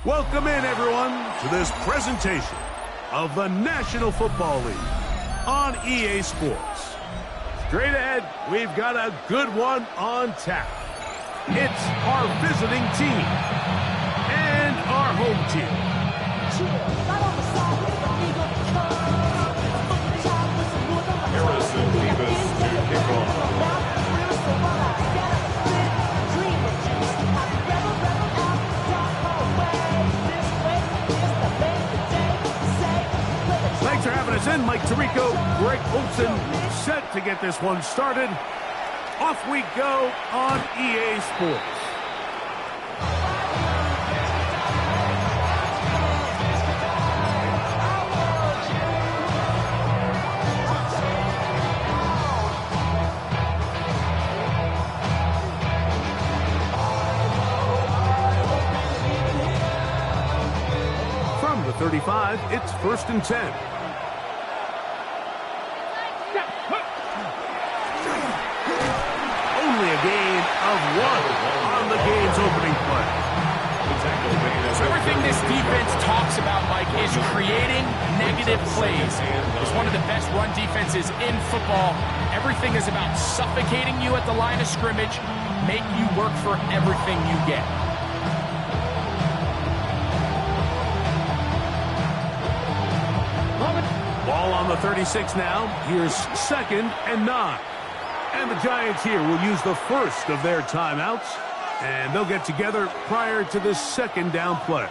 Welcome in, everyone, to this presentation of the National Football League on EA Sports. Straight ahead, we've got a good one on tap. It's our visiting team and our home team. Harrison Davis to kick off. Thanks for having us in. Mike Tirico, Greg Olson, set to get this one started. Off we go on EA Sports. From the 35, it's 1st and 10. Only a gain of 1 on the game's opening play. So everything this defense talks about, Mike, is creating negative plays. It's one of the best run defenses in football. Everything is about suffocating you at the line of scrimmage, make you work for everything you get. Ball on the 36 now. Here's 2nd and 9. And the Giants here will use the first of their timeouts. And they'll get together prior to the 2nd down play.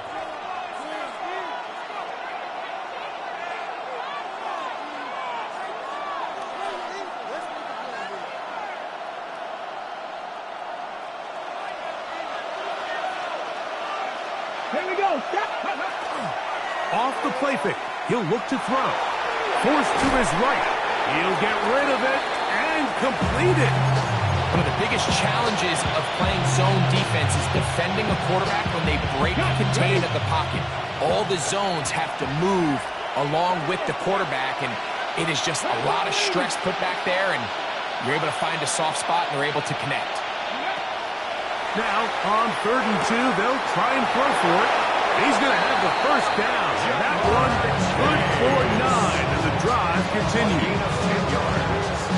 Here we go. Off the play fake. He'll look to throw. Forced to his right. He'll get rid of it and complete it. One of the biggest challenges of playing zone defense is defending a quarterback when they break contain at the pocket. All the zones have to move along with the quarterback, and it is just a lot of stress put back there, and you're able to find a soft spot, and they're able to connect. Now, on 3rd and 2, they'll try and throw for it. He's going to have the first down. That one good for 9 as the drive continues.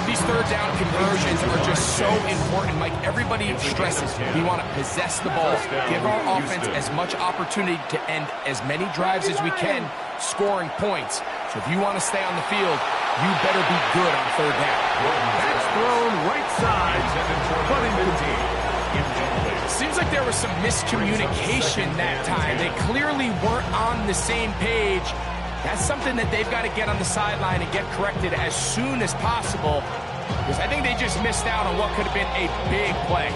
These 3rd down conversions are just so important, Mike. Everybody stresses we want to possess the ball, give our offense as much opportunity to end as many drives as we can, scoring points. So if you want to stay on the field, you better be good on 3rd down. That's thrown right side, but incomplete. Seems like there was some miscommunication that time. They clearly weren't on the same page. That's something that they've got to get on the sideline and get corrected as soon as possible, because I think they just missed out on what could have been a big play.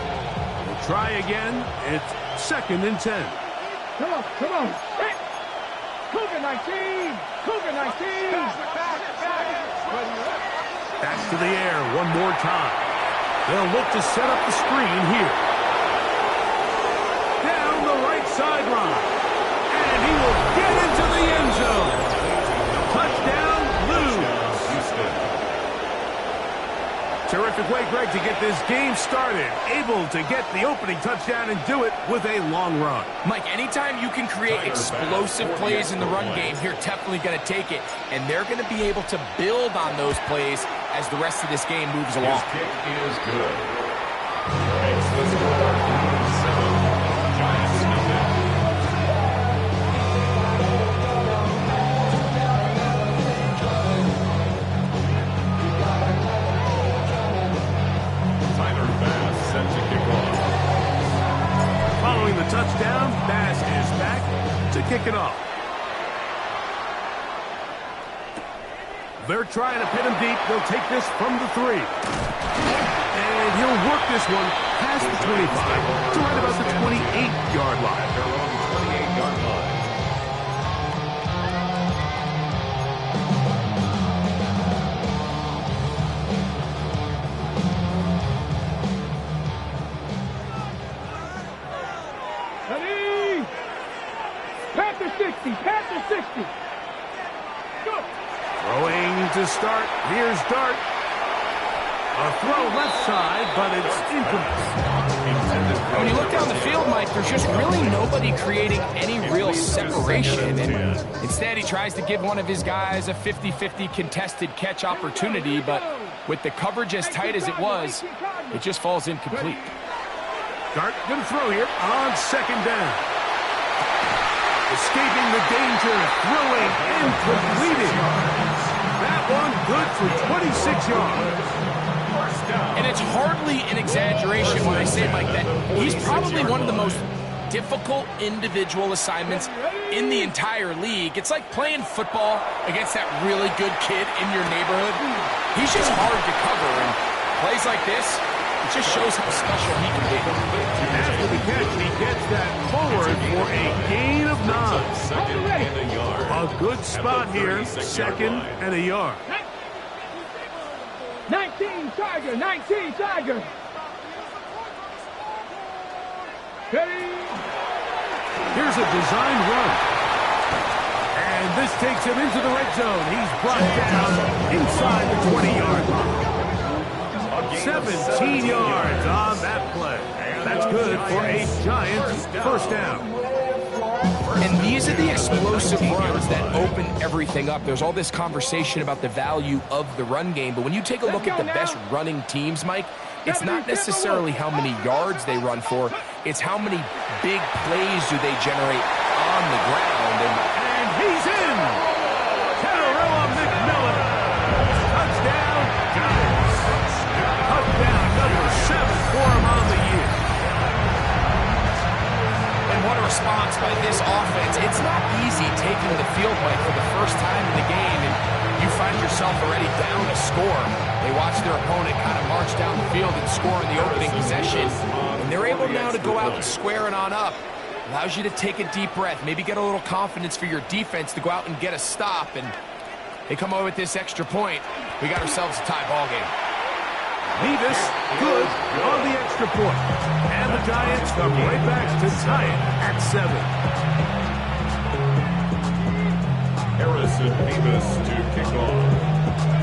We'll try again. It's 2nd and 10. Come on, come on. Cougar 19. Cougar 19. Back to the air one more time. They'll look to set up the screen here. Down the right sideline. And he will get into the end zone. Touchdown, Blue. Terrific way, Greg, to get this game started. Able to get the opening touchdown and do it with a long run. Mike, anytime you can create explosive plays in the run game, you're definitely going to take it. And they're going to be able to build on those plays as the rest of this game moves along. His kick is good. Makes the score 7. Giants nothing. Tyler Bass set to kick off. Following the touchdown, Bass is back to kick it off. They're trying to pit him deep. They'll take this from the 3. And he'll work this one past the 25 to right about the 28-yard line. Their own 28-yard line. Ready? Panther 60. Panther 60. Go. Throwing to start. Here's Dart. A throw left side, but it's incomplete. When you look down the field, Mike, there's just really nobody creating any real separation. And instead, he tries to give one of his guys a 50-50 contested catch opportunity, but with the coverage as tight as it was, it just falls incomplete. Dart going to throw here on second down. Escaping the danger, throwing and completing. That one good for 26 yards. And it's hardly an exaggeration when I say it like that. He's probably one of the most difficult individual assignments in the entire league. It's like playing football against that really good kid in your neighborhood. He's just hard to cover, and plays like this, it just shows how special he can be. After the catch, he gets that forward for a gain of 9. Second and a yard. A good spot here, second and a yard. 19 Tiger, 19 Tiger. Ready? Here's a designed run. And this takes him into the red zone. He's brought down inside the 20-yard line. 17 yards on that play. That's good for a Giants first down. And these are the explosive runs that open everything up. There's all this conversation about the value of the run game, but when you take a look at the best running teams, Mike, it's not necessarily how many yards they run for, it's how many big plays do they generate on the ground. And he's in! Terrell McMillan! Touchdown, Giants! Touchdown number 7 for him on the year. And what a response by this offense. It's not easy taking the field, Mike, for the first time in the game, and you find yourself already down a score. They watch their opponent kind of march down the field and score in the opening possession, and they're able now to go out and square it on up. Allows you to take a deep breath, maybe get a little confidence for your defense to go out and get a stop, and they come away with this extra point. We got ourselves a tie ball game. Nevis, good on the extra point. And the Giants come right back to tie it at 7. Harrison Nevis to kick off.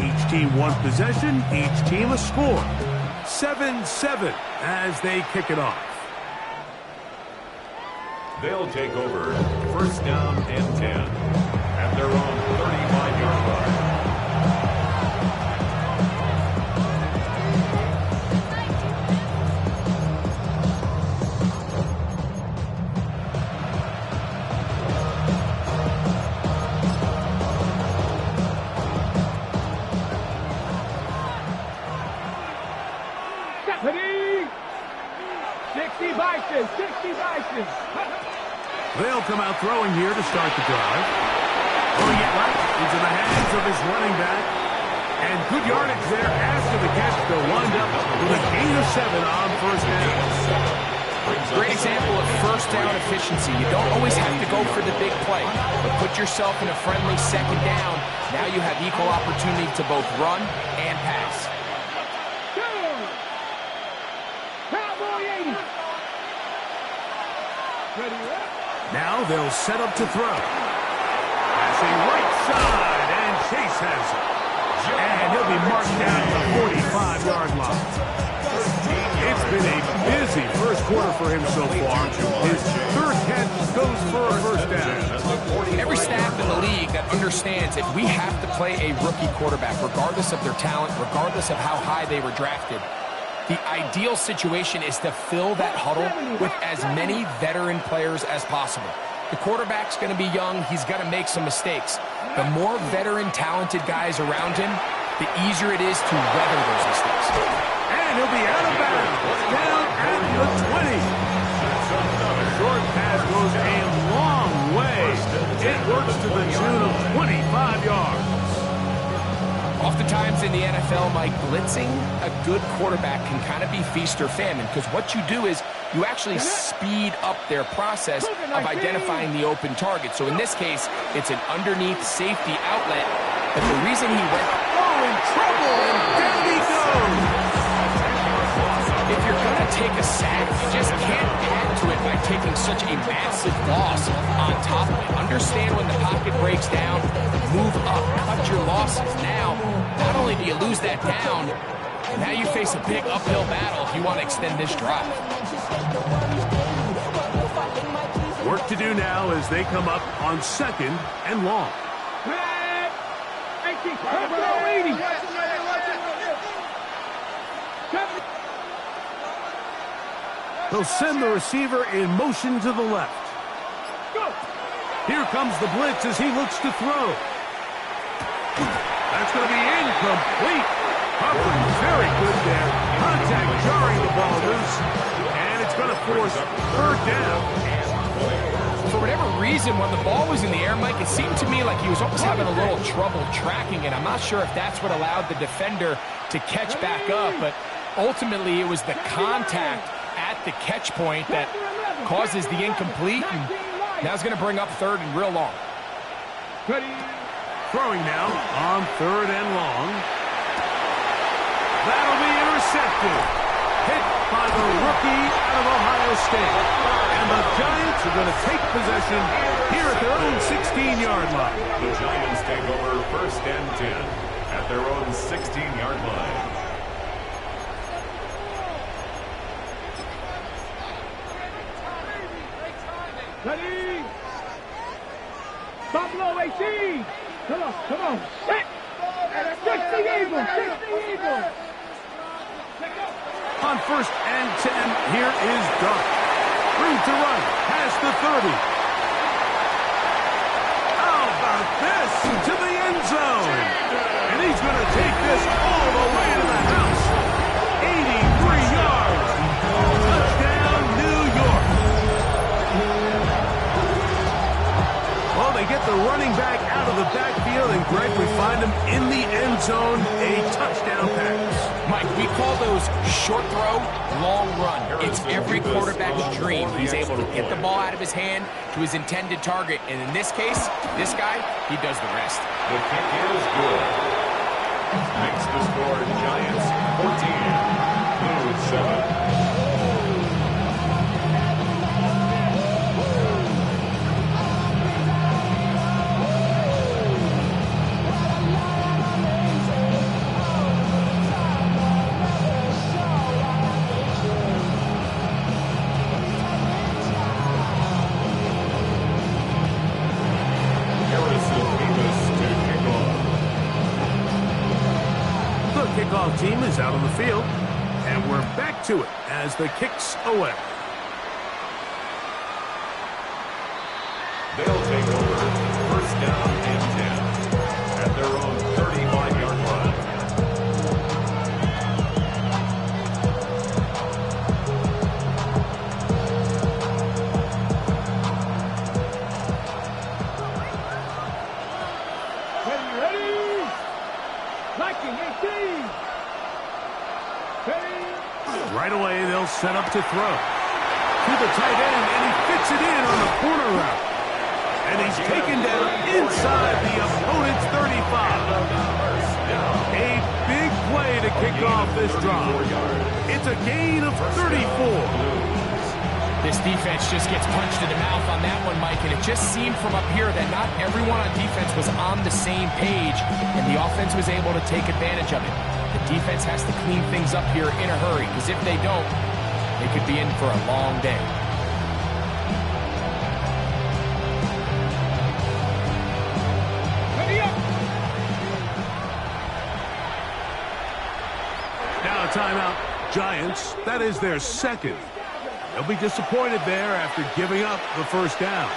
Each team one possession, each team a score. 7-7 as they kick it off. They'll take over first down and 10 at their own 35-yard line. Ready? 60 Bison, 60 Bison. They'll come out throwing here to start the drive. Throwing it right into the hands of his running back. And good yardage there after the catch. They'll wind up with a gain of 7 on first down. Great example of first down efficiency. You don't always have to go for the big play, but put yourself in a friendly second down. Now you have equal opportunity to both run and pass. Now they'll set up to throw. Passing right side, and Chase has it. And he'll be marked down at the 45-yard line. It's been a busy first quarter for him so far. His third catch goes for a first down. Every staff in the league that understands if we have to play a rookie quarterback, regardless of their talent, regardless of how high they were drafted, the ideal situation is to fill that huddle with as many veteran players as possible. The quarterback's going to be young. He's got to make some mistakes. The more veteran, talented guys around him, the easier it is to weather those mistakes. And he'll be out of bounds, down at the 20. The short pass goes a long way. It works to the tune of 25 yards. Oftentimes in the NFL, Mike, blitzing a good quarterback can kind of be feast or famine, because what you do is you actually speed up their process of identifying the open target. So in this case, it's an underneath safety outlet, but the reason he went in trouble, and down he goes. If you're going to take a sack, you just can't add to it by taking such a massive loss on top of it. Understand when the pocket breaks down, move up, cut your losses. Now, not only do you lose that down, now you face a big uphill battle if you want to extend this drive. Work to do now as they come up on 2nd and long. They'll send the receiver in motion to the left. Here comes the blitz as he looks to throw. That's going to be incomplete. Hubbard very good there. Contact jarring the ball loose. And it's going to force 3rd down. For whatever reason, when the ball was in the air, Mike, it seemed to me like he was almost having a little trouble tracking it. I'm not sure if that's what allowed the defender to catch back up, but ultimately it was the contact at the catch point that causes the incomplete, and now it's going to bring up 3rd and real long. Throwing now on 3rd and long. That'll be intercepted. Hit by the rookie out of Ohio State. And the Giants are going to take possession here at their own 16-yard line. The Giants take over 1st and 10 at their own 16-yard line. Ready? Buffalo 18. Come on, come on. Hit. 60 Eagles, 60 Eagles. On 1st and 10, here is Duck. Room to run, past the 30. How about this? To the end zone. And he's going to take this all the way to the house. 83 yards. Touchdown, New York. Well, they get the running back out of the backfield, and Greg, we find him in the end zone, a touchdown pass. Mike, we call those short throw, long run. It's every quarterback's dream. He's able to get the ball out of his hand to his intended target, and in this case, this guy, he does the rest. The kick is good. Makes the score Giants 14, Blues 7. Kickoff team is out on the field, and we're back to it as the kick's away. They'll take over 1st down and 10 at their own 35-yard line. Ready? Viking 18. Right away, they'll set up to throw. To the tight end, and he fits it in on the corner route. And he's taken down inside the opponent's 35. A big play to kick off this drive. It's a gain of 34. This defense just gets punched in the mouth on that one, Mike, and it just seemed from up here that not everyone on defense was on the same page, and the offense was able to take advantage of it. The defense has to clean things up here in a hurry, because if they don't, they could be in for a long day. Ready up. Now a timeout. Giants, that is their 2nd. They'll be disappointed there after giving up the 1st down.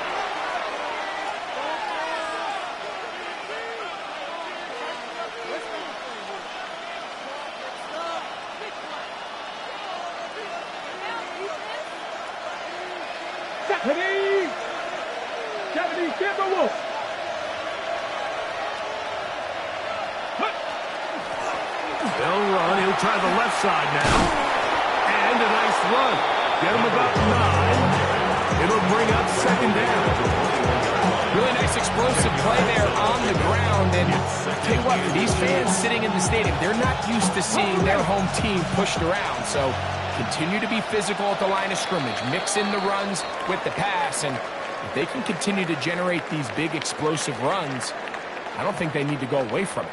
They'll run. He'll try the left side now. And a nice run. Get him about 9. It'll bring up 2nd down. Really nice explosive play there on the ground. And I'll tell you what, for these fans sitting in the stadium, they're not used to seeing their home team pushed around. So continue to be physical at the line of scrimmage. Mix in the runs with the pass. And if they can continue to generate these big explosive runs, I don't think they need to go away from it.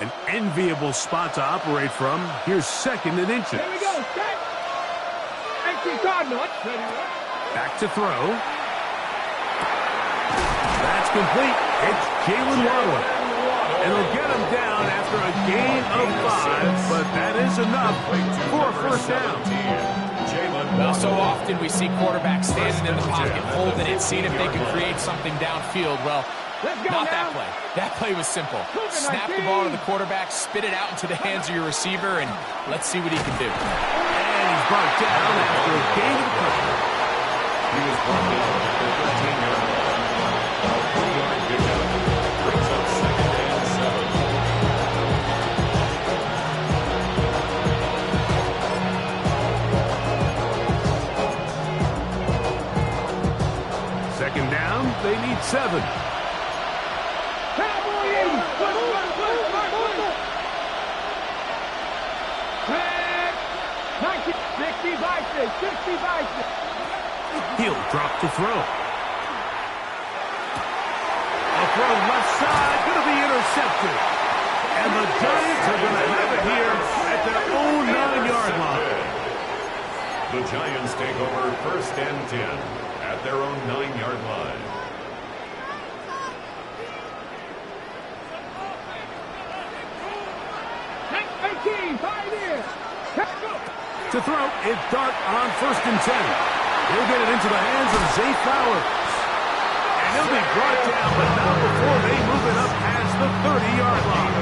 An enviable spot to operate from. Here's 2nd and inches. Here we go, set. Empty Cardinal. Back to throw. That's complete. It's Jalen Waddle. And he'll get him down after a gain of 5, but that is enough for a first down. Well, so often we see quarterbacks standing in the pocket, holding it, seeing if they can create something downfield. Well, not that play. That play was simple. Snap the ball to the quarterback, spit it out into the hands of your receiver, and let's see what he can do. And he's brought down after a gain of 3. He was brought down at the 13-yard line. A 3-yard pickup brings up 2nd and 7. Second down, they need 7. He'll drop to throw. A throw left side, going to be intercepted. And the Giants are going to have it here at their own 9-yard line. The Giants take over 1st and 10 at their own 9-yard line. To throw, it's Dart on 1st and 10. He'll get it into the hands of Zay Flowers. And he'll be brought down, but not before they move it up past the 30-yard line.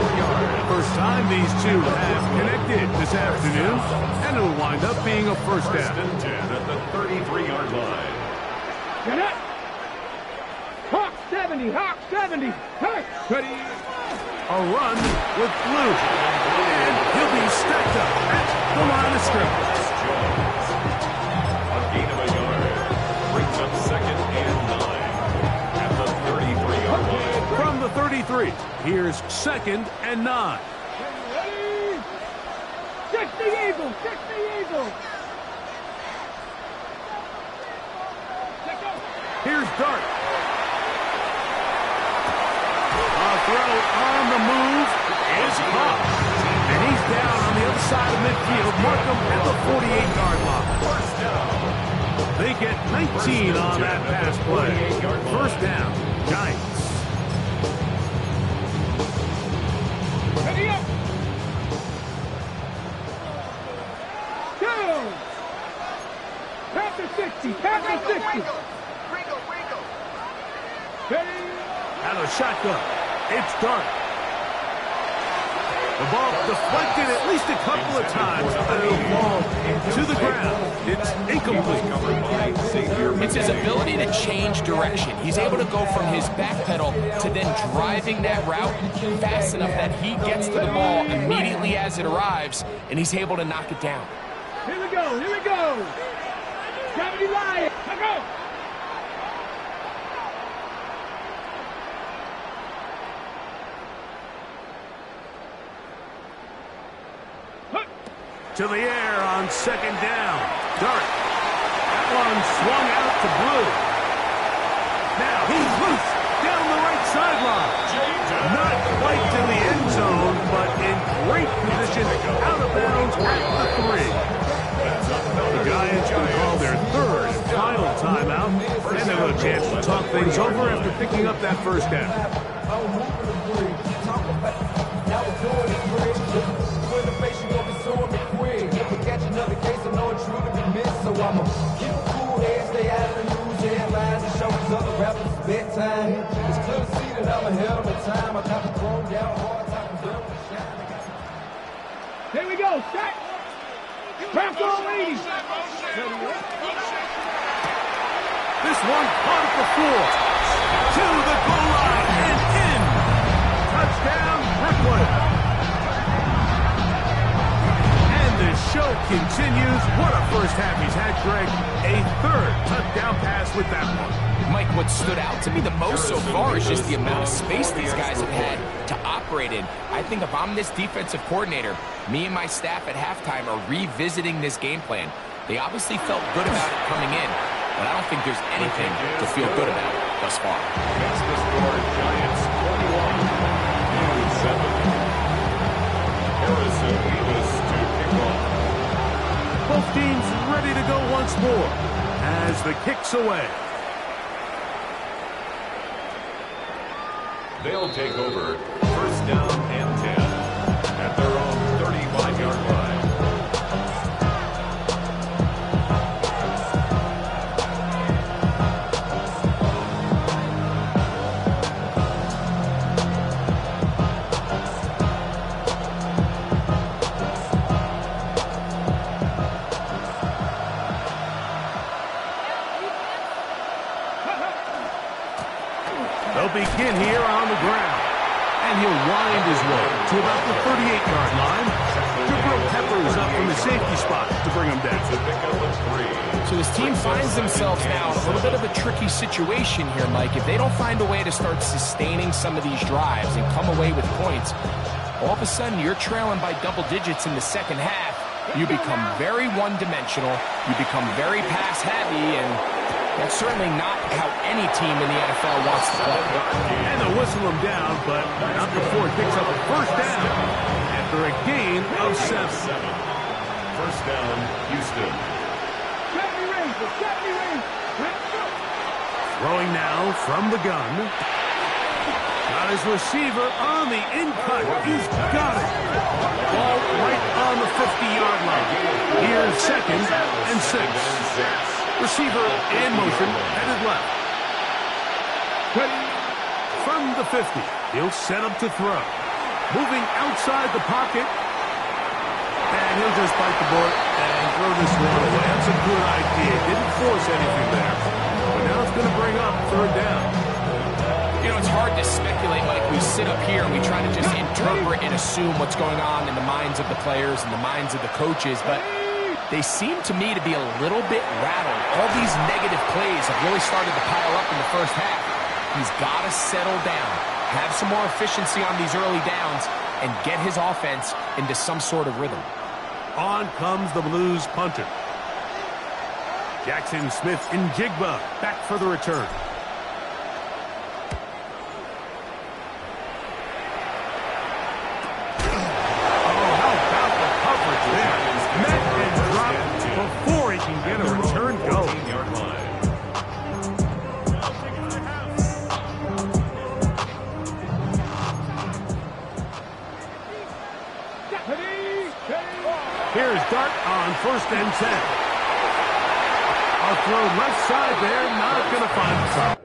24 yards. First time these two have connected this afternoon, and it'll wind up being a first down. 1st and 10 at the 33-yard line. Get it! Hawk 70, Hawk 70. Hey, ready? A run with Blue. And he'll be stacked up at the line of scrimmage. A gain of a yard. Brings up 2nd and 9 at the 33-yard line. From the 33, here's 2nd and 9. Ready? 60 Eagles, 60 Eagles. Here's Dart. A throw on the move is caught. And he's down on the other side of midfield. Markham at the 48-yard line. First down. They get 19 on that pass play. First down, Giants. Ready up. Go. Past the 60, past the 60. Ready. Out of shotgun. It's Dart. The ball deflected at least a couple of times, but it'll fall to the ground. It's incomplete. It's his ability to change direction. He's able to go from his back pedal to then driving that route fast enough that he gets to the ball immediately as it arrives, and he's able to knock it down. Here we go, here we go. 70 Lions, let's go. To the air on 2nd down. Dart. That one swung out to Blue. Now he's loose down the right sideline. Not quite to the end zone, but in great position out of bounds at the 3. The Giants will call their 3rd and final timeout, and they'll have a chance to talk things over after picking up that first down. Another case of no true to be missed, so I'ma keep a cool head, stay out of the news headlines, and show these other rappers it's bedtime. It's clear to see that I'm ahead of my time. I got the chrome down hard, time to build and shine. Here we go, set. Press on lead. This one caught at the 4. To the goal line and in. Touchdown, Brooklyn. The show continues. What a first half he's had, Greg. A 3rd touchdown pass with that one. Mike, what stood out to me the most so far is just the amount of space these guys have had to operate in. I think if I'm this defensive coordinator, me and my staff at halftime are revisiting this game plan. They obviously felt good about it coming in, but I don't think there's anything to feel good about thus far. Against the score, Giants 21, Harrison Davis to kick off. Both teams ready to go once more as the kick's away. They'll take over first down and 10 at their own 35-yard line. They'll begin here on the ground. And he'll wind his way to about the 38-yard line. Jabril Peppers up from the safety spot to bring him down. So this team finds themselves now in a little bit of a tricky situation here, Mike. If they don't find a way to start sustaining some of these drives and come away with points, all of a sudden you're trailing by double digits in the second half. You become very one-dimensional. You become very pass-heavy, and that's certainly not how any team in the NFL wants to play. And they'll whistle him down, but not before he picks up a first down after a gain of 7. First down, Houston. Throwing now from the gun. Got his receiver on the in-cut. He's got it. Ball right on the 50-yard line. Here's second and 6. Receiver in motion, headed left. From the 50, he'll set up to throw. Moving outside the pocket. And he'll just bite the bullet and throw this one away. That's a good idea. Didn't force anything there. But now it's going to bring up third down. You know, it's hard to speculate, Mike. We sit up here and we try to just interpret and assume what's going on in the minds of the players and the minds of the coaches, but they seem to me to be a little bit rattled. All these negative plays have really started to pile up in the first half. He's got to settle down, have some more efficiency on these early downs, and get his offense into some sort of rhythm. On comes the Blues punter. Jackson Smith-Njigba back for the return. Before he can get a return go. Here's Dart on first and 10. A throw left side there, not going to find the top.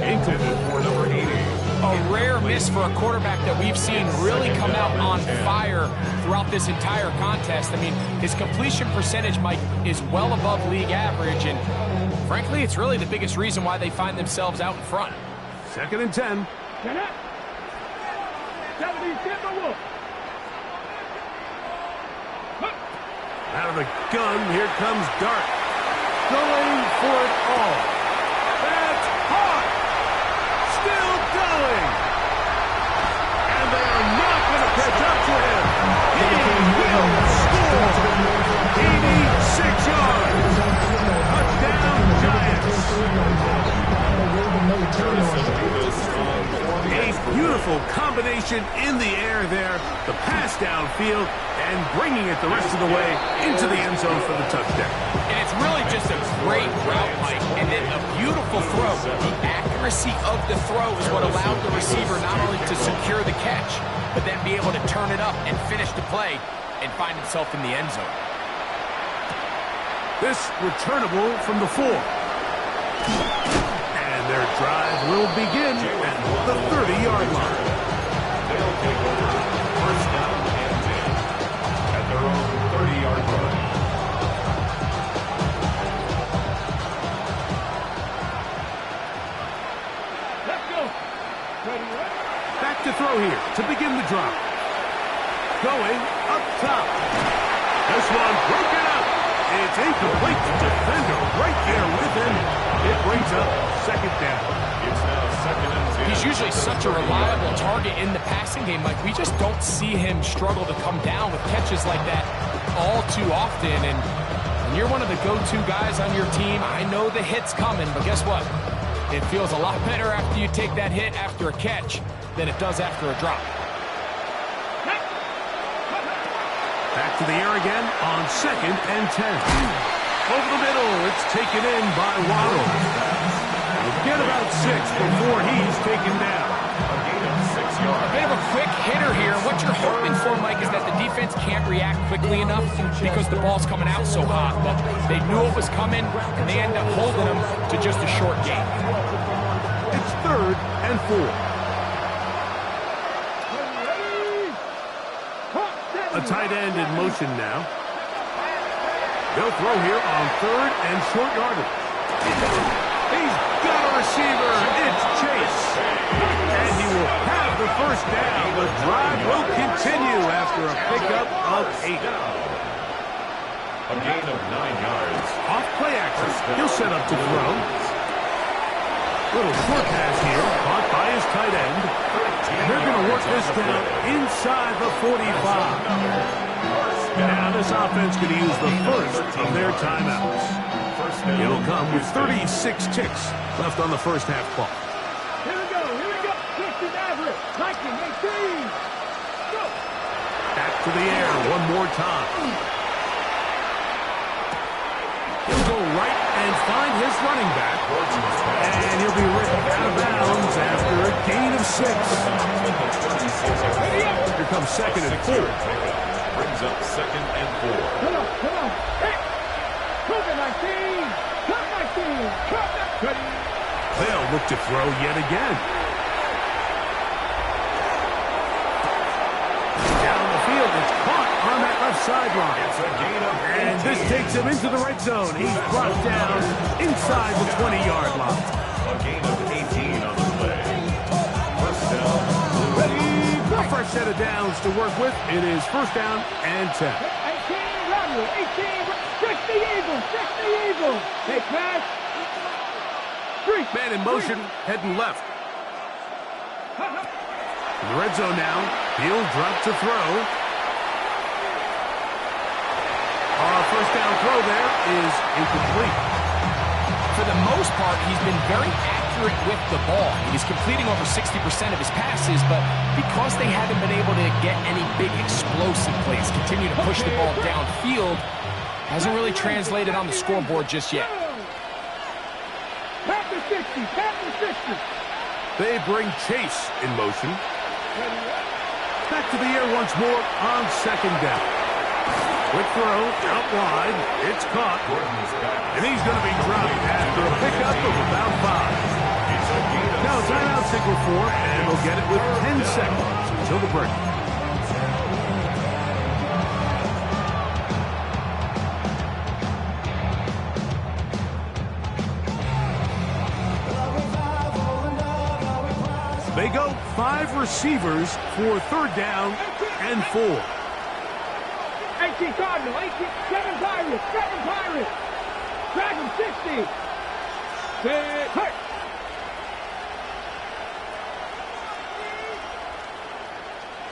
Intended for number 80. A rare miss for a quarterback that we've seen really come out on fire throughout this entire contest. I mean, his completion percentage, Mike, is well above league average, and frankly, it's really the biggest reason why they find themselves out in front. Second and 10. Out of the gun, here comes Dart. Going for it all. That's hard. Still going. And they are not going to catch up to him. He will score. 86 yards. Touchdown, Giants. A beautiful combination in the air there. The pass downfield and bringing it the rest of the way into the end zone for the touchdown. And it's really just a great route, Mike, and then a beautiful throw. The accuracy of the throw is what allowed the receiver not only to secure the catch, but then be able to turn it up and finish the play and find himself in the end zone. This returnable from the 4. And their drive will begin at the 30-yard line. They'll take over first down and 10 at their own 30-yard line. Let's go. Back to throw here to begin the drive. Going up top. This one broken up. It's incomplete. Defender right there with him. It brings up second down. It's now He's usually such a reliable target in the passing game. Like, we just don't see him struggle to come down with catches like that all too often. And when you're one of the go-to guys on your team, I know the hit's coming, but guess what? It feels a lot better after you take that hit after a catch than it does after a drop. Back to the air again on 2nd and 10. Over the middle, it's taken in by Waddle. We'll get about 6 before he's taken down. A gain of 6 yards. A bit of a quick hitter here. What you're hoping for, Mike, is that the defense can't react quickly enough because the ball's coming out so hot. But they knew it was coming, and they end up holding them to just a short gain. It's 3rd and 4. A tight end in motion now. They'll throw here on 3rd and short yardage. He's got a receiver. It's Chase. And he will have the first down. The drive will continue after a pickup of 8. A gain of 9 yards. Off play action. He'll set up to throw. Little short pass here, caught by his tight end. And they're going to work this down inside the 45. Now this offense going to use the first of their timeouts. It'll come with 36 ticks left on the first half clock. Here we go, 50 average, 19, 18. Go. Back to the air one more time. He'll go right and find his running back. And he'll be ripped out of bounds after a gain of 6. Here comes 2nd and 4. Brings up 2nd and 4. Come on. Hey. Cougar 19. Cut 19. Cut. They'll look to throw yet again. Down the field, it's caught on that left sideline. It's a gain of 18. And this takes him into the red zone. He's brought down inside the 20-yard line. A gain of 18 on the play. First down. Ready? A fresh set of downs to work with. It is first down and 10. 18, Rodney. 18. Fix the Eagles. Hey, pass. 3. Man in motion, heading left. In the red zone now. He'll drop to throw. First down throw there is incomplete. For the most part, he's been very accurate with the ball. He's completing over 60% of his passes, but because they haven't been able to get any big explosive plays, continue to push the ball downfield, hasn't really translated on the scoreboard just yet. Pat the 60. They bring Chase in motion. Back to the air once more on 2nd down. Quick throw, out wide, it's caught, and he's going to be dropped after a pickup of about 5. Now timeout signal 4, and we'll get it with 10 seconds until the break. They go 5 receivers for 3rd down and 4. 18 Cardinal, 7 Pirates. Dragon 60. Hurt.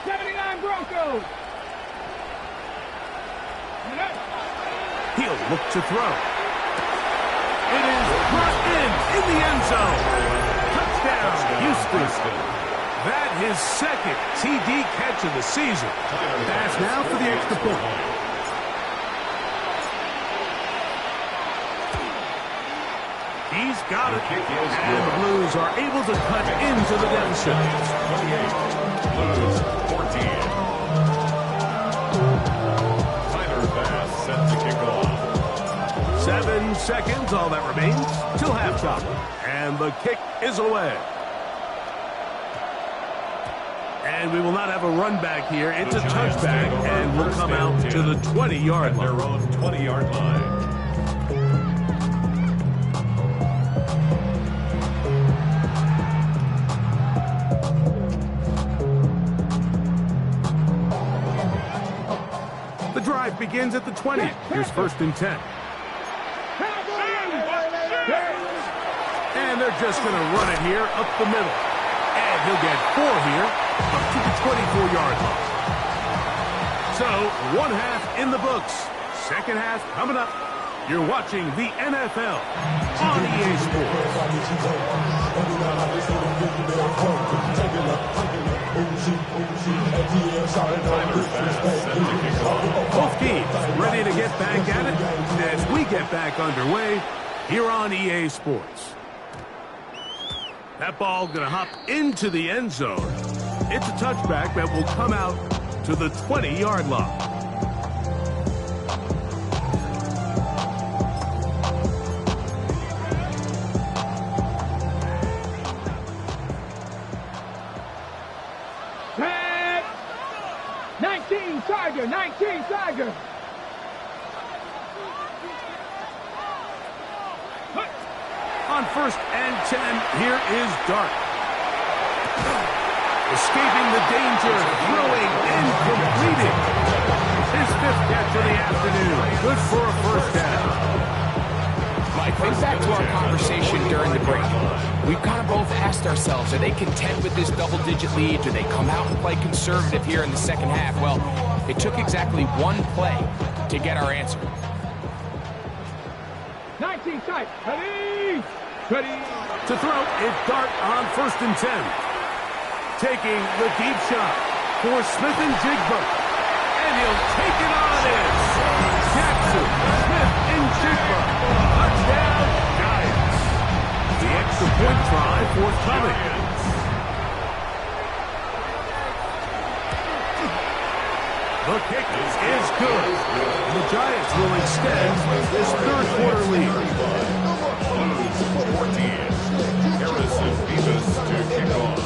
79 Broncos. He'll look to throw. It is brought in the end zone. Touchdown, Houston. That his 2nd TD catch of the season. Pass now for the extra point. He's got it. And the Blues are able to cut into the deficit. 28. Blues 14. Tyler Bass set to kick off. 7 seconds, all that remains, till halftime. And the kick is away. And we will not have a run back here. It's a touchback, and we'll come out to the 20-yard line. Their own 20-yard line. The drive begins at the 20. Here's 1st and 10. And And they're just going to run it here up the middle. And he'll get 4 here up to the 24-yard line. So, one half in the books. Second half coming up. You're watching the NFL on EA Sports. Both teams ready to get back at it as we get back underway here on EA Sports. That ball going to hop into the end zone. It's a touchback that will come out to the 20-yard line. Tag! 19 Tiger, 19 Tiger. On 1st and 10, here is Dart. Escaping the danger, throwing and completing. His 5th catch of the afternoon. Good for a first down. Mike, think back to our conversation during the break. We've kind of both asked ourselves, are they content with this double-digit lead? Do they come out and play conservative here in the second half? Well, it took exactly one play to get our answer. 19 tight. Ready? Ready. To throw, it's Dart on 1st and 10. Taking the deep shot for Smith and Jigba. And he'll take it on in. Jackson, Smith and Jigba. Touchdown, Giants. The extra point try forthcoming. The kick is good. The Giants will extend this 3rd quarter lead. 14. Harrison Beavis to kick off.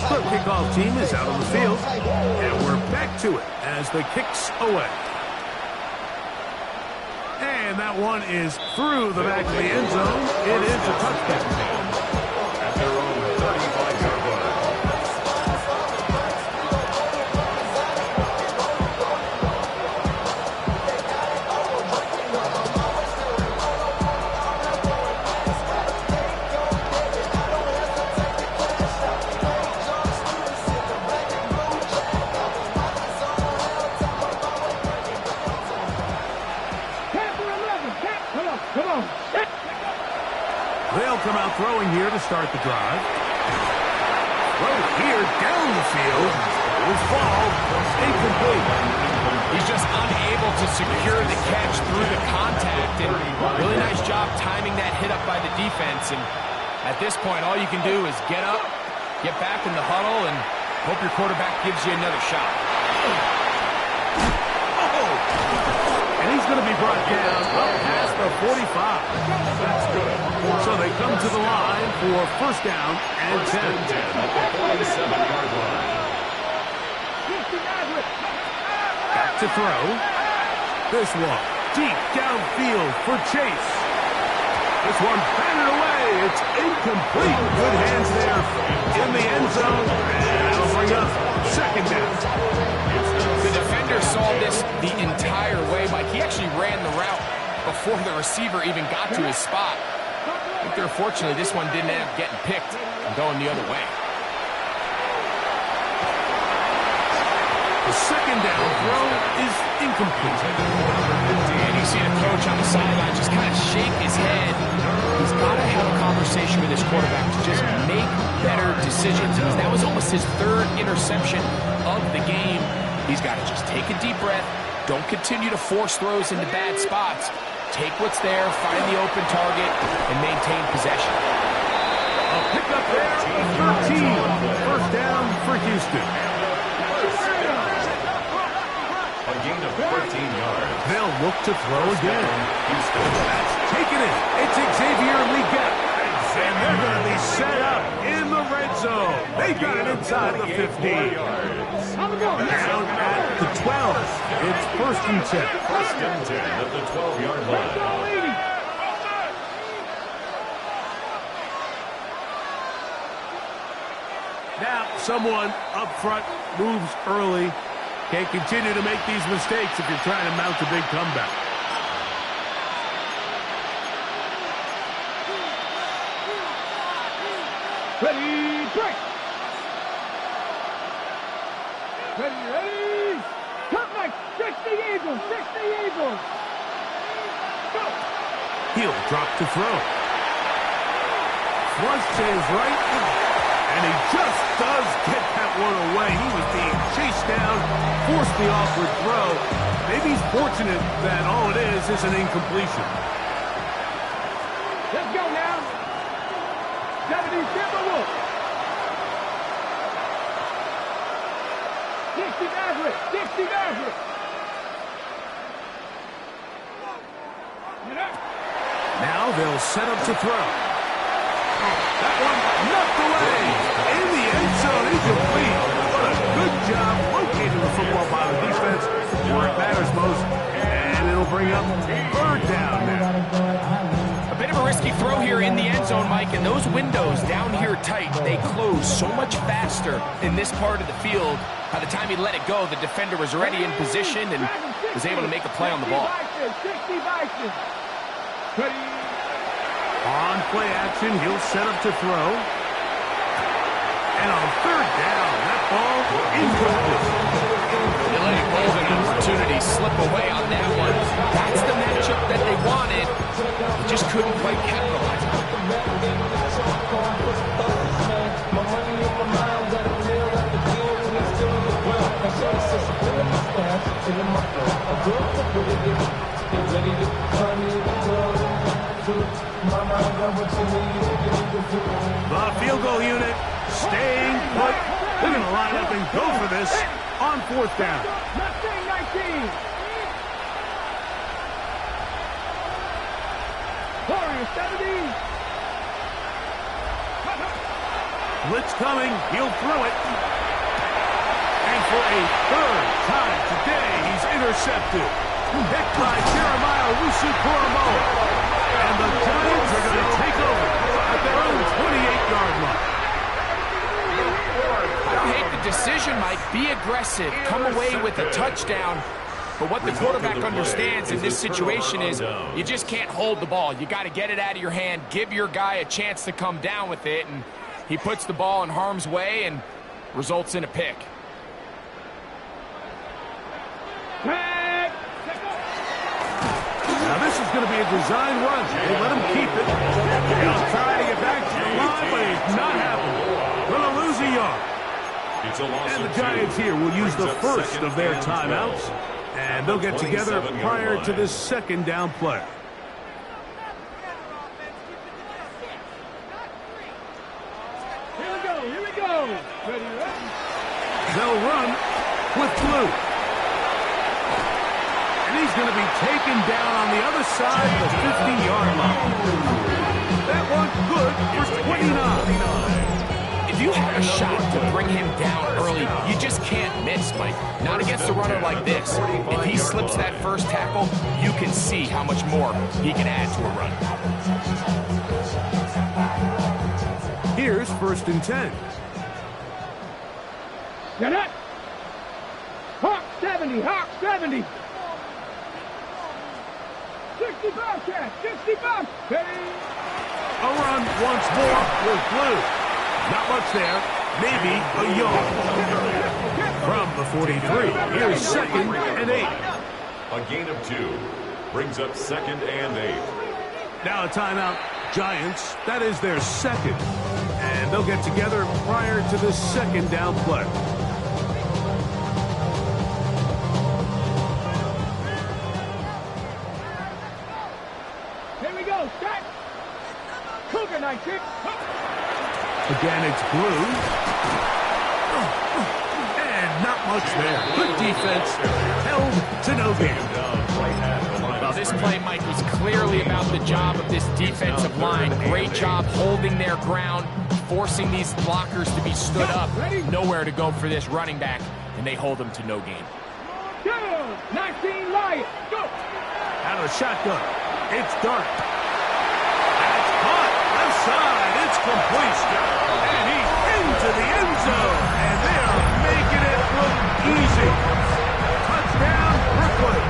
The kickoff team is out on the field, and we're back to it as the kick's away. And that one is through the back of the end zone. It is a touchdown. At their own 35-yard line. They'll come out throwing here to start the drive. Throw here down the field. Will fall. Incomplete. He's just unable to secure the catch through the contact. And really nice job timing that hit up by the defense. And at this point, all you can do is get up, get back in the huddle, and hope your quarterback gives you another shot. And he's going to be brought down up past the 45. That's good. So they come to the line for 1st down and 10. At the 47-yard line. Back to throw. This one deep downfield for Chase. This one batted away. It's incomplete. Good hands there in the end zone. And that'll bring up 2nd down. The defender saw this the entire way, Mike. He actually ran the route before the receiver even got to his spot. I think they're fortunate this one didn't end up getting picked and going the other way. The 2nd down throw is incomplete. And you see the coach on the sideline just kind of shake his head. He's got to have a conversation with his quarterback to just make better decisions. Because that was almost his 3rd interception of the game. He's got to just take a deep breath. Don't continue to force throws into bad spots. Take what's there, find the open target, and maintain possession. A pickup there, 13. 1st down for Houston. A gain of 14 yards. They'll look to throw again. Houston. That's taken it. It's Xavier Leggett. And they're going to be set up in the red zone. They got it inside the 15. Down at the 12. It's 1st and 10. 1st and 10 at the 12-yard line. Now, someone up front moves early. Can't continue to make these mistakes if you're trying to mount a big comeback. Ready, break. Ready. Cut Mike. 60 Eagles. 60 Eagles. Go. He'll drop to throw. Flush to his right. And he just does get that one away. He was being chased down, forced the awkward throw. Maybe he's fortunate that all it is an incompletion. Let's go now. 70 Timberwolves. 60 Maverick. 60 Maverick. Now they'll set up to throw. That one knocked away. In the end zone, incomplete. What a good job locating the football by the defense where it matters most. And it'll bring up third down now. A bit of a risky throw here in the end zone, Mike, and those windows down here tight, they close so much faster in this part of the field. By the time he let it go, the defender was already in position and was able to make a play on the ball. 60 Vikings. Ready. On play action, he'll set up to throw. And on third down, that ball incomplete. They let a golden opportunity slip away on that one. That's the matchup that they wanted. They just couldn't quite capitalize on it. The field goal unit staying put. They're going to line up and go for this on fourth down. Mustang 19. Warrior 70. Blitz coming. He'll throw it. And for a third time today, he's intercepted. Hit by Jeremiah Wusu-Koromoa. And the Giants are going to take over at their own 28-yard line. I don't hate the decision, Mike. Be aggressive. Come away with a touchdown. But what the quarterback understands in this situation is you just can't hold the ball. You got to get it out of your hand, give your guy a chance to come down with it, and he puts the ball in harm's way and results in a pick. Now this is going to be a design run. They let him keep it. He'll try to get back to the line, but it's not happening. Going to lose a yard. And the Giants here will use the first of their timeouts. And they'll get together prior to this second down play. Here we go. Ready. They'll run with blue. And he's going to be taken down on the other side of the 50-yard line. That one good for 29. If you had a shot to bring him down early, you just can't miss, Mike. Not against a runner like this. If he slips that first tackle, you can see how much more he can add to a run. Here's 1st and 10. Get it. Hawk 70. Hawk 70. 60 Bobcat. 60 Bob. A run once more with blue. Not much there. Maybe a yard. From the 43, here's 2nd and 8. A gain of 2 brings up 2nd and 8. Now a timeout. Giants, that is their second. And they'll get together prior to the second down play. Here we go. Set. Cougar 19. Again, it's blue. And not much there. Good defense. Held to no gain. Well, this play, Mike, was clearly about the job of this defensive line. Great job holding their ground, forcing these blockers to be stood up. Nowhere to go for this running back, and they hold them to no gain. 19 Lions. Go. Out of the shotgun. It's dark. That's caught. Left side. It's complete. And he's into the end zone. And they are making it look easy. Touchdown, Brooklyn.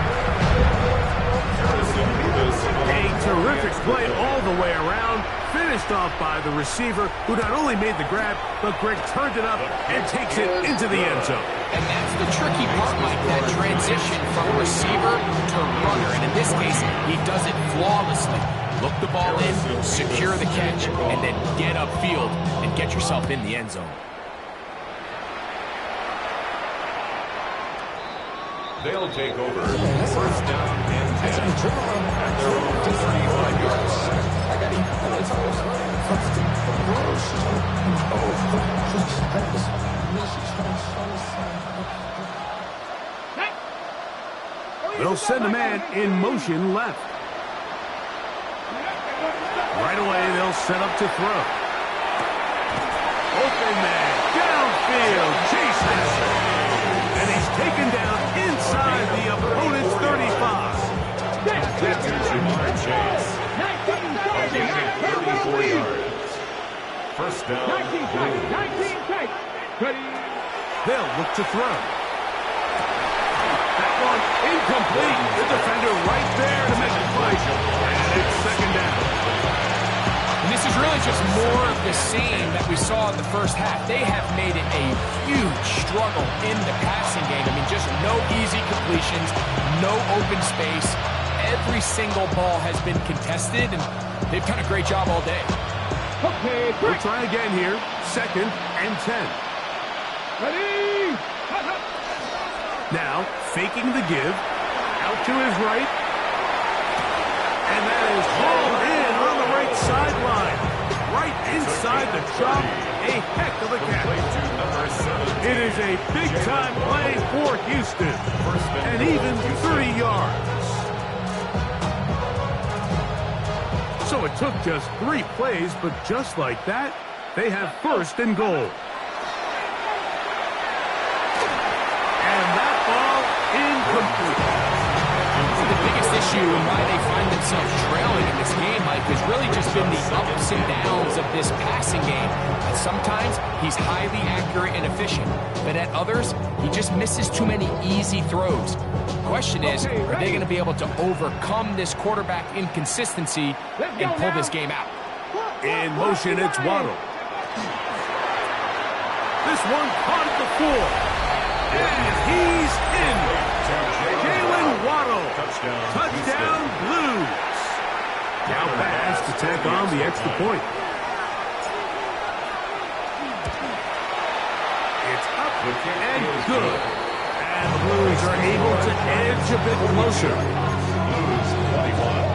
A terrific play all the way around. Finished off by the receiver, who not only made the grab, but Greg turned it up and takes it into the end zone. And that's the tricky part, Mike, that transition from receiver to runner. And in this case, he does it flawlessly. Look the ball in, secure the catch, and then get upfield and get yourself in the end zone. They'll take over. First down and 10 at their own 35-yard line. They'll send a man in motion left. Right away, they'll set up to throw. Open man, downfield, chases. And he's taken down inside the opponent's 35. That's Jamar Chase. Gain of 34 yards. First down, They'll look to throw. That one incomplete. The defender right there to make the play. And it's second down. And this is really just more of the same that we saw in the first half. They have made it a huge struggle in the passing game. I mean, just no easy completions, no open space. Every single ball has been contested, and they've done a great job all day. Okay, we'll try again here. Second and 10. Ready? Now, faking the give. Out to his right. And that is hauled in on the right sideline. Right inside the chop. A heck of a catch. It is a big-time play for Houston. And even 30 yards. So it took just 3 plays, but just like that, they have first and goal. And that ball incomplete. So the biggest issue and why they find themselves trailing in this game, Mike, has really just been the ups and downs of this passing game. And sometimes he's highly accurate and efficient, but at others, he just misses too many easy throws. The question is, are they going to be able to overcome this quarterback inconsistency and pull this game out? In motion, it's Waddle. This one caught at the 4. And he's in. Jalen Waddle. Touchdown Blues. Now pass to tack on the extra point. It's up and good. And the Blues are able to edge a bit closer. Blues 21.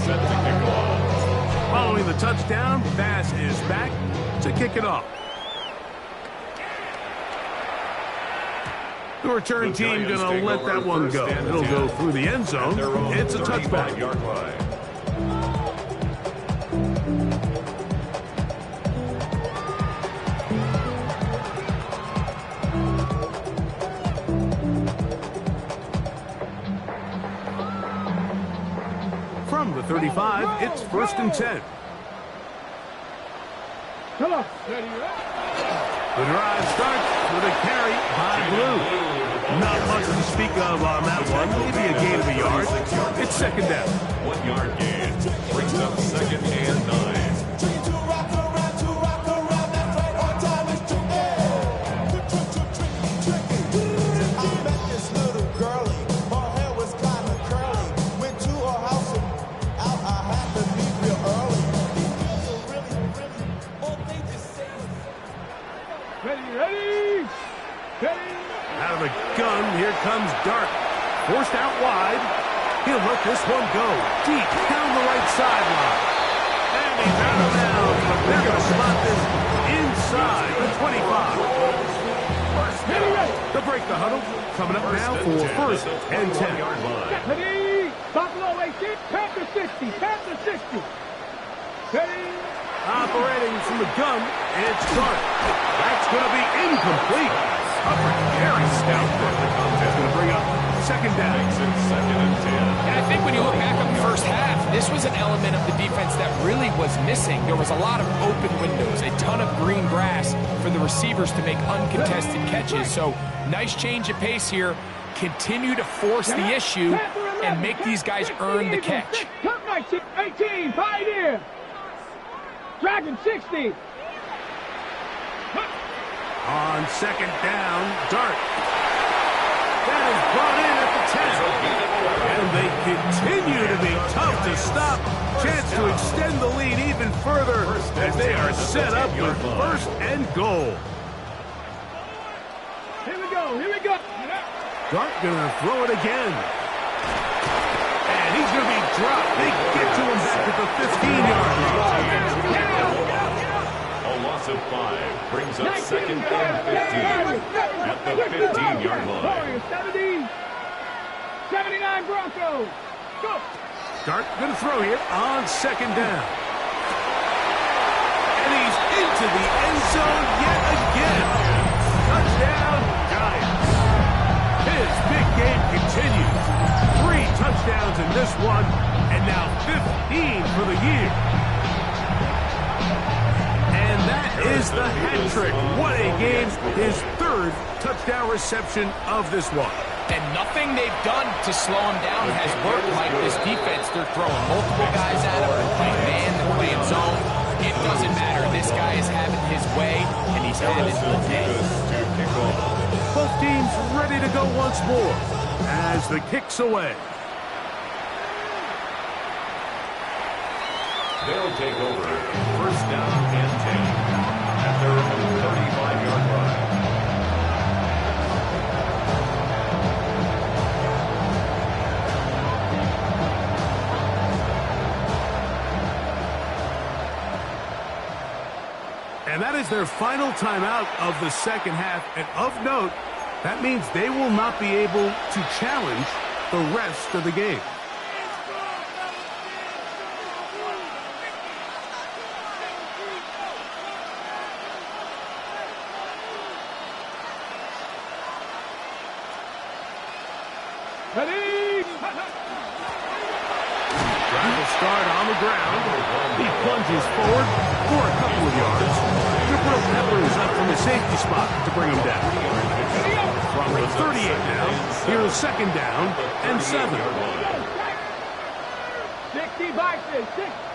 Set to kick off. Following the touchdown, Bass is back to kick it off. The return team going to let that one go. It'll go through the end zone. It's a touchback. Yard line. From the 35, it's first and 10. Come on. The drive starts with a carry by Blue. Not much to speak of on that one. Maybe a gain of a yard. It's second down. 1 yard gain. Brings up second and 9. Out of the gun, here comes Dart. Forced out wide. He'll let this one go deep down the right sideline. And he's out of bounds, but they're going to slot this inside the 25. To break the huddle. Coming up now for first and 10. Ready? Buffalo 18, Panther 60, Panther 60. Ready? Operating from the gun, it's Dart. That's going to be incomplete. Very stout. That's going to bring up second down. Second and 10. And I think when you look back on the first half, this was an element of the defense that really was missing. There was a lot of open windows, a ton of green grass for the receivers to make uncontested catches. So nice change of pace here. continue to force the issue and make these guys earn the catch. Cut 18, Pioneer. Dragon 60. On second down, Dart. That is brought in at the 10. And they continue to be tough to stop. Chance to extend the lead even further as they are set up with first and goal. Here we go, here we go. Dart gonna throw it again. And he's gonna be dropped. They get to him back at the 15-yard line. A loss of 5 brings up second and 15 at the 15-yard line. 70, 79 Broncos. Go. Dart gonna throw here on second down. And he's into the end zone yet again. Touchdown, Giants. His big game continues. 3 touchdowns in this one, and now 15 for the year. And that is the hat trick. What a game. His 3rd touchdown reception of this one. And nothing they've done to slow him down has worked like this defense. They're throwing multiple guys at him. They're playing man, they're playing zone. It doesn't matter. This guy is having his way, and he's having the day. Both teams ready to go once more as the kick's away. They'll take over first down and 10 at their own 35-yard line. And that is their final timeout of the second half. And of note, that means they will not be able to challenge the rest of the game. Ready. Drive will start on the ground. He plunges forward for a couple of yards. Jabril Peppers up from the safety spot to bring him down. From the 38 now, here's second down and 7. 60 Bison,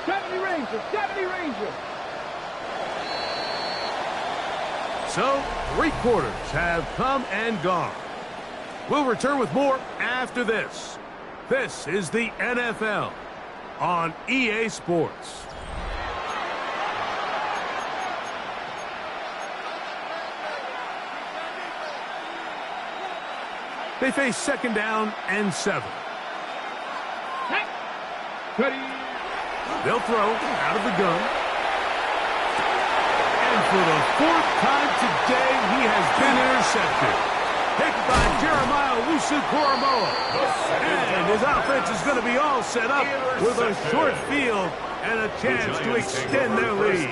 70 Rangers, 70 Rangers. So, 3 quarters have come and gone. We'll return with more after this. This is the NFL on EA Sports. They face second down and 7. Ready. They'll throw out of the gun. And for the 4th time today, he has been intercepted. Picked by Jeremiah Owusu-Koramoah. And his offense is going to be all set up with a short field and a chance to extend their lead.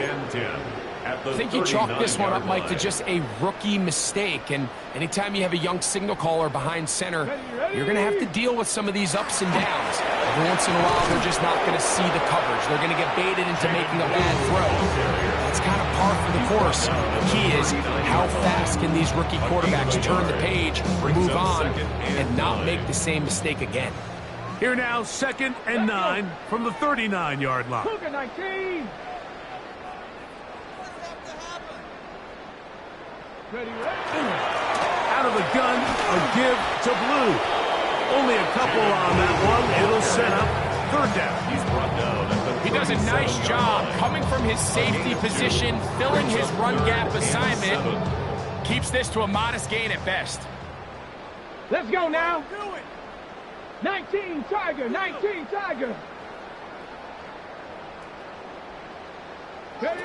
I think you chalk this one up, Mike, to just a rookie mistake. And anytime you have a young signal caller behind center, you're going to have to deal with some of these ups and downs. Every once in a while, they're just not going to see the coverage. They're going to get baited into making a bad throw. That's kind of par for the course. The key is how fast can these rookie quarterbacks turn the page, move on, and not make the same mistake again. Here now, second and 9 from the 39-yard line. Cougar 19. Ready. Out of the gun, a give to Blue. Only a couple on that one. It'll set up 3rd down. He's brought down. He does a nice job coming from his safety position, filling his run gap assignment. Keeps this to a modest gain at best. Let's go now. 19 Tiger, 19 Tiger. Ready.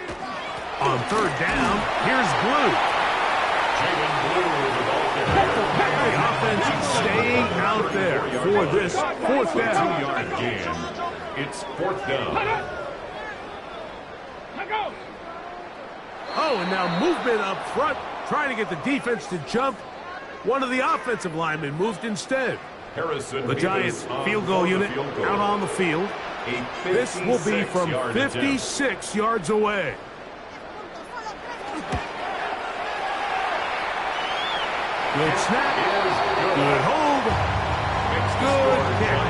On 3rd down, here's Blue. The offense staying out there for this 4th down. 2-yard gain. It's 4th down. Oh, and now movement up front, trying to get the defense to jump. One of the offensive linemen moved instead. The Giants field goal unit out on the field. This will be from 56 yards away. Good snap. Good hold. Good kick.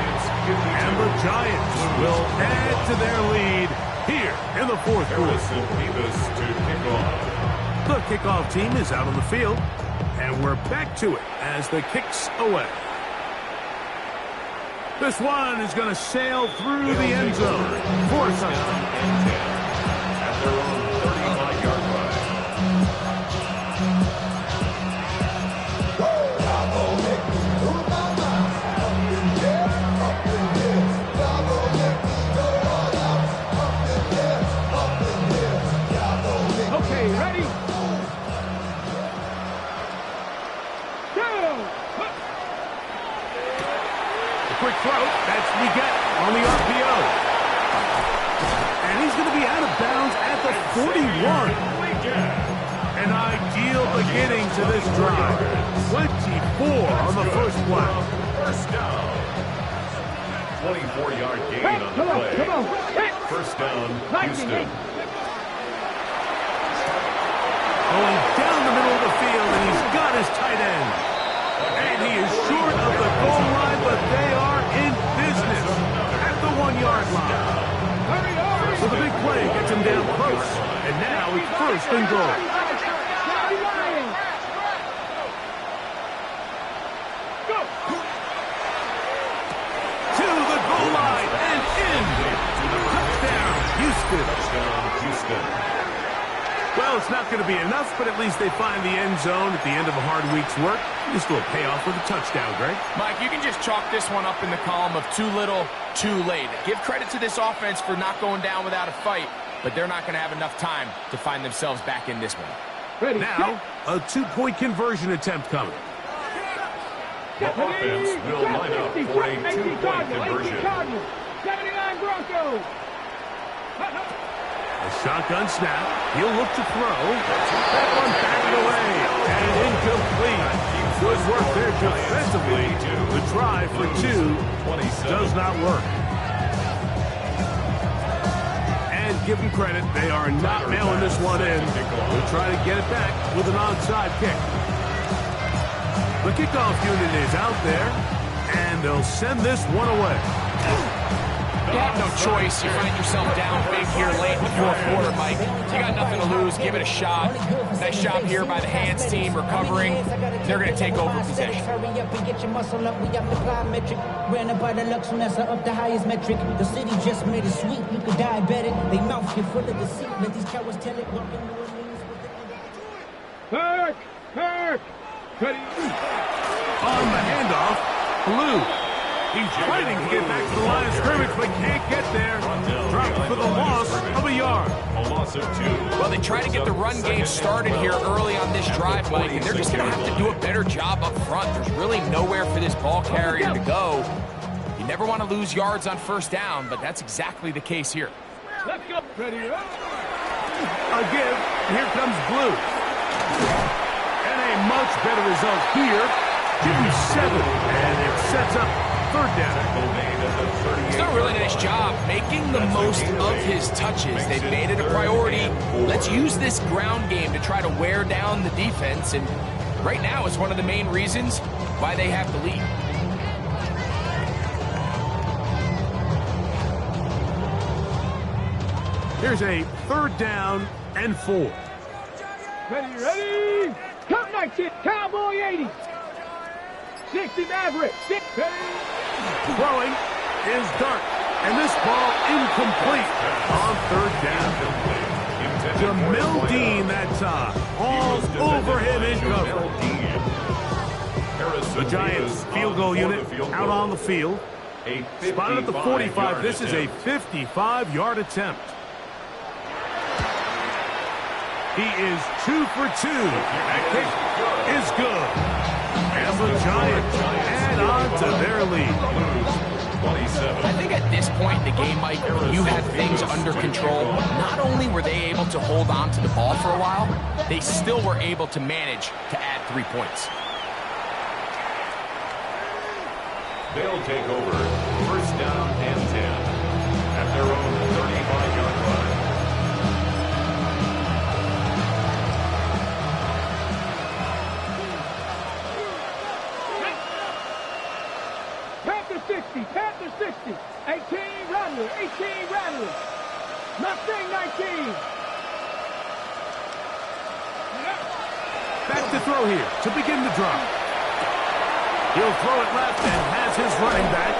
And the Giants will add to their lead here in the fourth quarter. The kickoff team is out on the field, and we're back to it as the kick's away. This one is going to sail through the end zone for a touchdown. At their own 35-yard line. Okay, ready? Go! Quick throw. That's we get on the RPO. And he's going to be out of bounds at the 41. An ideal beginning to this drive. 24 on the first play. First down. 24-yard gain on the play. Come on. First down, Houston. Going down the middle of the field, and he's got his tight end. And he is short of the goal line, but they are in business at the 1-yard line. So the big play gets him down close, and now it's first and goal. To the goal line and in. Touchdown, Houston. Houston. Well, it's not going to be enough, but at least they find the end zone at the end of a hard week's work. This will pay off with a touchdown, Greg. Mike, you can just chalk this one up in the column of too little, too late. Give credit to this offense for not going down without a fight, but they're not going to have enough time to find themselves back in this one. Ready? Now, a 2-point conversion attempt coming. The offense will line up for a 2-point conversion. 79 Broncos. A shotgun snap. He'll look to throw. That one batted away and incomplete. Good work there defensively. The try for 2 does not work. And give them credit, they are not mailing this one in. They'll try to get it back with an onside kick. The kickoff unit is out there, and they'll send this one away. You have no choice. You find yourself down big here late in the fourth quarter, Mike. You got nothing to lose. Give it a shot. Nice job here by the hands team recovering. They're going to take over possession. Hurry up and get your muscle up. We up the plyometric. Ran up by the Lux when that's up the highest metric. The city just made it sweet. You could diabetic. They mouth get full of deceit. Let these cowards tell it. Walking New Orleans with the Kirk! Ready? On the handoff, Blue. He's fighting to get back to the line of scrimmage, but can't get there. Dropped for the loss of a yard. A loss of 2. Well, they try to get the run game started here early on this drive, Mike, and they're just going to have to do a better job up front. There's really nowhere for this ball carrier to go. You never want to lose yards on first down, but that's exactly the case here. Let's go. Ready? A give. Here comes Blue. And a much better result here. Give him 7, and it sets up third down. He's done a really nice job making the most of his touches. They've made it a priority. Let's use this ground game to try to wear down the defense, and right now it's one of the main reasons why they have the lead. Here's a third down and 4. Ready? Count 19. Cowboy 80. 60 Maverick. 6. Throwing is Dart. And this ball incomplete on third down. Jamel Dean that time. All over him in cover. The Giants field goal unit out on the field. Spotted at the 45. This is a 55-yard attempt. He is 2 for 2. That kick is good. And the Giants add on to their lead. I think at this point in the game, Mike, you have things under control. Not only were they able to hold on to the ball for a while, they still were able to manage to add 3 points. They'll take over first down and 10 at their own 35-yard line. 60, Panther 60, 18 Rattler, 18 Rattler, Mustang 19. Back to throw here to begin the drive. He'll throw it left and has his running back.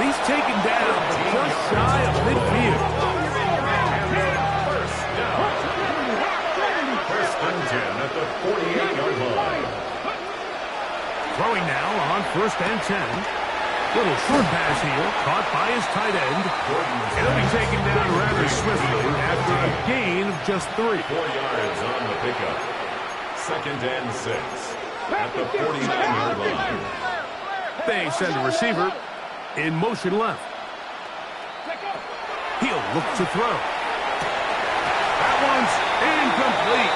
He's taken down just shy of midfield. First and 10 at the 48-yard line. Throwing now on first and 10. Little short pass here, caught by his tight end. He'll be taken down rather swiftly after a gain of just 3. 4 yards on the pickup. Second and 6 at the 49-yard line. They send a receiver in motion left. He'll look to throw. That one's incomplete.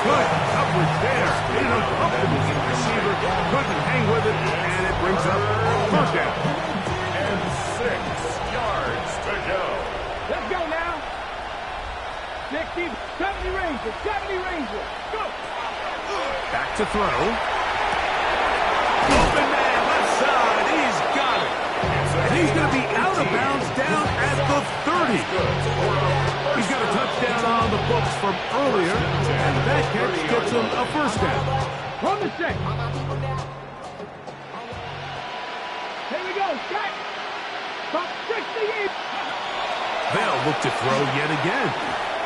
Good coverage there. An uncomfortable receiver couldn't hang with it, and it brings up first down. And 6 yards to go. Let's go now. 60, 70 Ranger, 70 Ranger. Go. Back to throw. Open man, left side. He's got it. And he's going to be out of bounds down at the 30. He's got a touchdown on the books from earlier, and that catch gets him a first down. Run the check. Here we go, check. About 68. They'll look to throw yet again.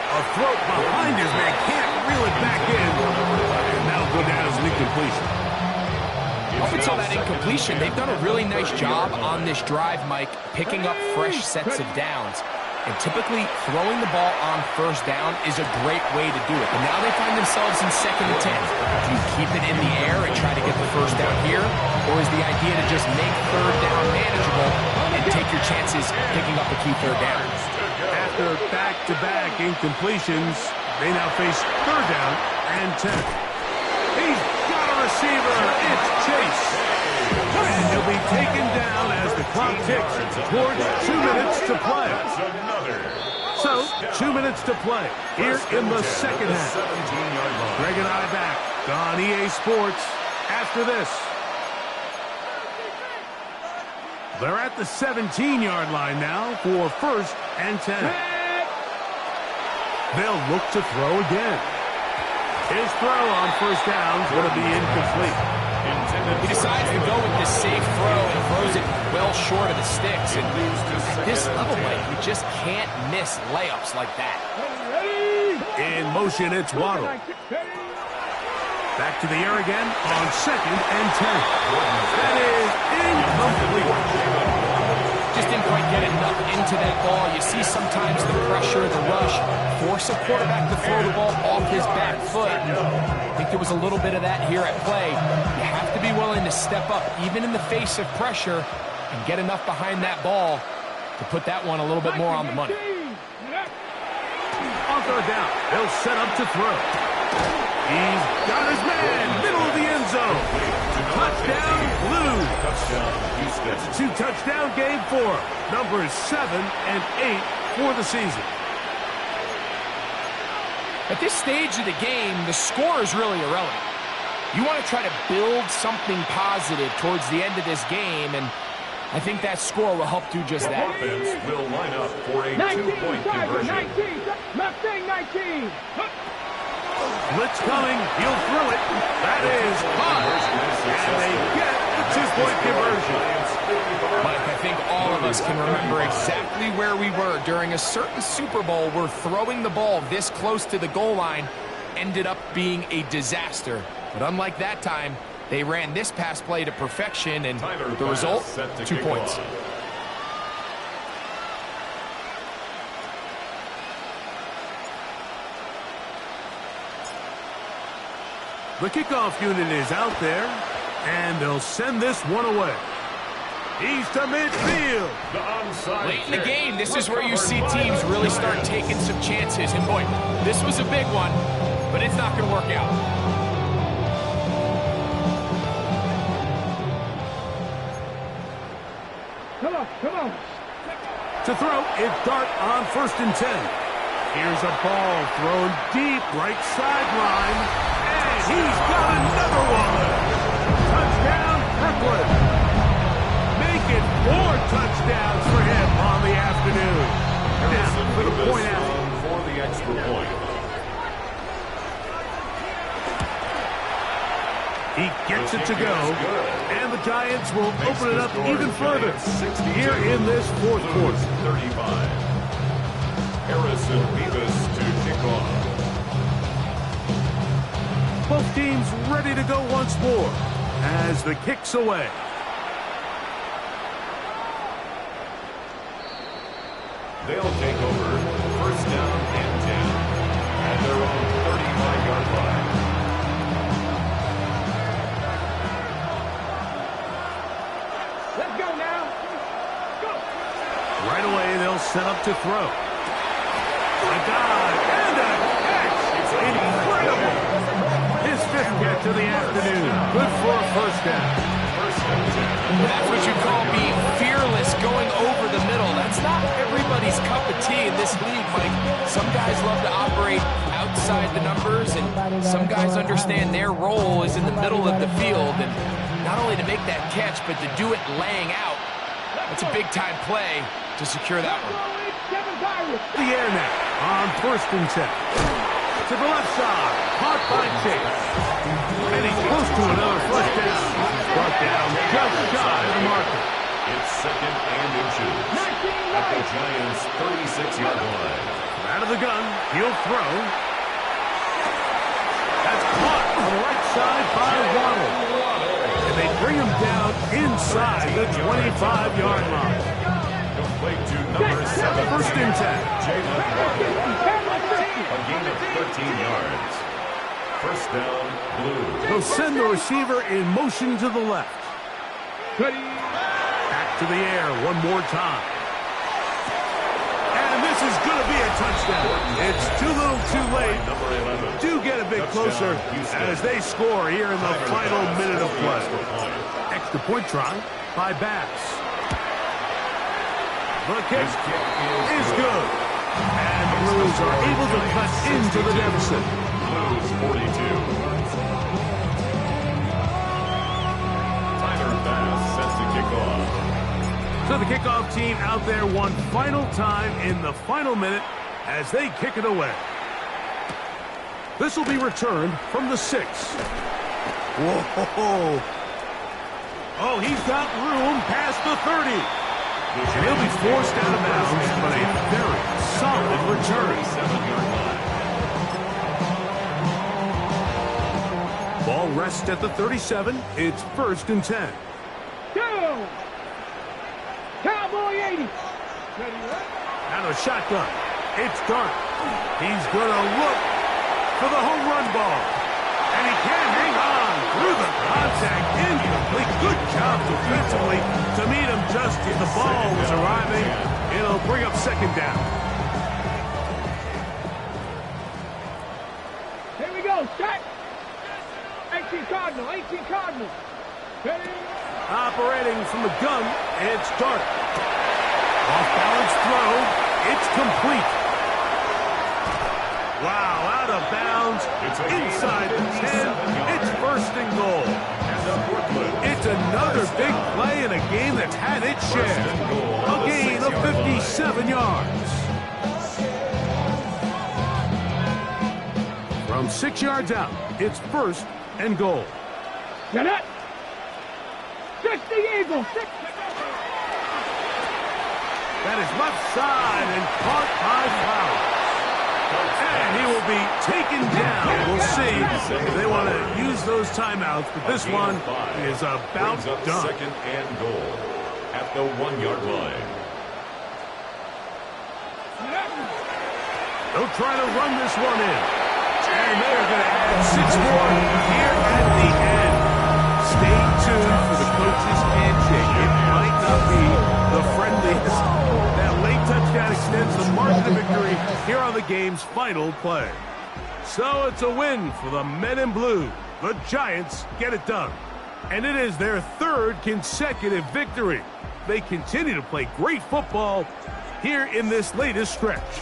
A throw behind his man, can't reel it back in. And that'll go down as an incompletion. Up until that incompletion, they've done a really nice job on this drive, Mike, picking up fresh sets of downs. And typically, throwing the ball on first down is a great way to do it. But now they find themselves in second and 10. Do you keep it in the air and try to get the first down here? Or is the idea to just make third down manageable and take your chances picking up a key third down? After back-to-back incompletions, they now face third down and 10. He's got a receiver. It's Chase. And he'll be taken down as the clock ticks towards 2 minutes to play. So, 2 minutes to play here in the second half. Greg and I back on EA Sports after this. They're at the 17-yard line now for first and 10. They'll look to throw again. His throw on first down is going to be incomplete. He decides to go with this safe throw and throws it well short of the sticks. And at this level, Mike, you just can't miss layups like that. In motion, it's Waddle. Back to the air again on second and 10. That is incomplete. Just didn't quite get enough into that ball. You see sometimes the pressure, the rush, force a quarterback to throw the ball off his back foot. And I think there was a little bit of that here at play. You have to be willing to step up, even in the face of pressure, and get enough behind that ball to put that one a little bit more on the money. On third down, they'll set up to throw. He's got his man, middle of the end zone. Touchdown, Blue. Two-touchdown game for him. Numbers 7 and 8 for the season. At this stage of the game, the score is really irrelevant. You want to try to build something positive towards the end of this game, and I think that score will help do just that. Offense will line up for a 19, 2-point conversion. 19, Mustang 19. Blitz coming, he'll throw it. That is caught. And they get the 2-point conversion. Mike, I think all of us can remember exactly where we were during a certain Super Bowl where throwing the ball this close to the goal line ended up being a disaster. But unlike that time, they ran this pass play to perfection, and the result, 2 points. The kickoff unit is out there, and they'll send this one away. He's to midfield. Late in the game, this is where you see teams really start taking some chances. And boy, this was a big one, but it's not going to work out. Come on. To throw, it's Dart on first and 10. Here's a ball thrown deep right sideline, and he's got another one. Touchdown, Brooklyn. Make it 14-0. gets it to go, and the Giants will open it up even further here in this fourth quarter. 35. Harrison Beavis to kick off. Both teams ready to go once more as the kick's away. They'll take over first down and 10 at their own 35-yard line. Let's go now. Go. Right away, they'll set up to throw. A dive and a catch. It's incredible. His fifth catch of the afternoon. Good for a first down. That's what you call being fearless, going over the middle. That's not everybody's cup of tea in this league, Mike. Some guys love to operate outside the numbers, and some guys understand their role is in the middle of the field. And not only to make that catch, but to do it laying out. That's a big-time play to secure that one. The air now on first and 10. To the left side, caught by Chase. And he's close to another first down. Brought down just shy of the marker. It's second and inches at the Giants' 36-yard line. Out of the gun, he'll throw. That's caught on the right side by Waddle. And they bring him down inside the 25-yard line. Complete to number 7. First and 10. Jalen Waddle. A gain of 13 yards. First down, Blue. They'll send the receiver in motion to the left. Back to the air one more time. And this is going to be a touchdown. It's too little too late. Number 11. Do get a bit closer as they score here in the final minute of play. Extra point try by Bass. The kick is good. And the Blues are able to cut into the deficit. Blues 42. Tyler Bass sets to kick off. So the kickoff team out there one final time in the final minute as they kick it away. This will be returned from the 6. Whoa. Oh, he's got room past the 30. And he'll be forced out of bounds, but a very solid return. 7-yard line. Ball rests at the 37. It's first and 10. Go! Cowboy 80. Out of shotgun. It's Dart. He's going to look for the home run ball. And he can hang on through the contact. Incomplete. Good job defensively to meet him just as the ball was arriving. It'll bring up second down. Here we go. Set. 18 Cardinal. 18 Cardinal. Ready? Operating from the gun, it's Dart. Off-balance throw. It's complete. Wow, out of bounds. Inside the 10. It's first and goal. It's another big play in a game that's had its share. A gain of 57 yards. From 6 yards out, it's first and goal. Get it. 60 Eagles. 60. That is left side and caught by Flowers. And he will be taken down. We'll see if they want to use those timeouts, but this one is about done. Second and goal at the 1-yard line. They'll try to run this one in. And they're going to add 6 more here at the end. Stay tuned for the coach's handshake. It might not be the friendliest. That late touchdown extends the margin of victory here on the game's final play. So it's a win for the men in blue. The Giants get it done. And it is their 3rd consecutive victory. They continue to play great football here in this latest stretch.